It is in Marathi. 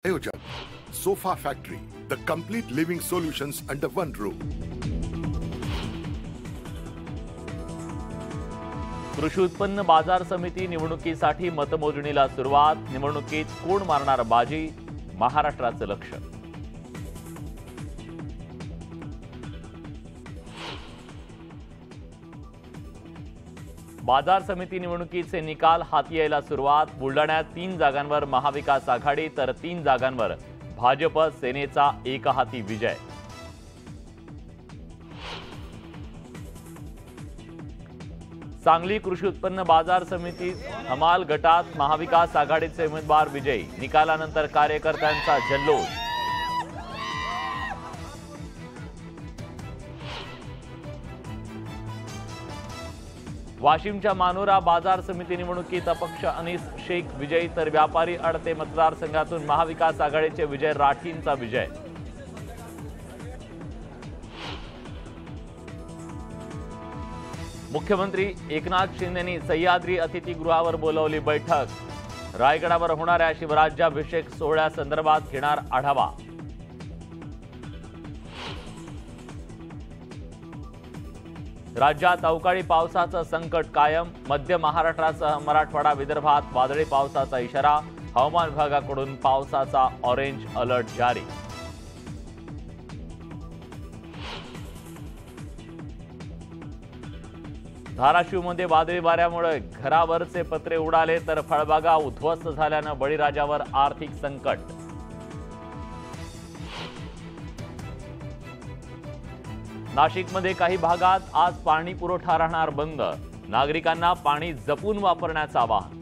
आयोजक sofa factory, the complete living solutions under one roof. कृषी उत्पन्न बाजार समिती निवडणुकीसाठी मतमोजणीला सुरुवात। निवडणुकीत कोण मारणार बाजी, महाराष्ट्राचं लक्ष। बाजार समिती निवडणुकीचे निकाल हाती यायला सुरुवात। बुलढाण्यात 3 जागांवर महाविकास आघाडी तर 3 जागांवर भाजप सेनेचा एकहाती विजय। सांगली कृषी उत्पन्न बाजार समितीत हमाल गटात महाविकास आघाडीचे उमेदवार विजयी। निकालानंतर कार्यकर्त्यांचा जल्लोष। वाशिमच्या मानोरा बाजार समिती निवडणुकीत अपक्ष अनीस शेख विजयी तर व्यापारी अडते मतदारसंघातून महाविकास आघाडीचे विजय राठींचा विजय। मुख्यमंत्री एकनाथ शिंदेंनी सह्याद्री अतिथीगृहावर बोलावली बैठक। रायगडावर होणाऱ्या शिवराज्याभिषेक सोहळ्यासंदर्भात घेणार आढावा। राज्यात अवकाळी पावसाचं संकट कायम। मध्य महाराष्ट्रासह मराठवाडा विदर्भात वादळी पावसाचा इशारा। हवामान विभागाकडून पावसाचा ऑरेंज अलर्ट जारी। धाराशिवमध्ये वादळी वाऱ्यामुळे घरावरचे पत्रे उडाले तर फळबागा उद्ध्वस्त झाल्यानं बळीराजावर आर्थिक संकट। नाशिकमध्ये काही भागात आज पाणी पुरवठा राहणार बंद। नागरिकांना पाणी जपून वापरण्याचं आवाहन।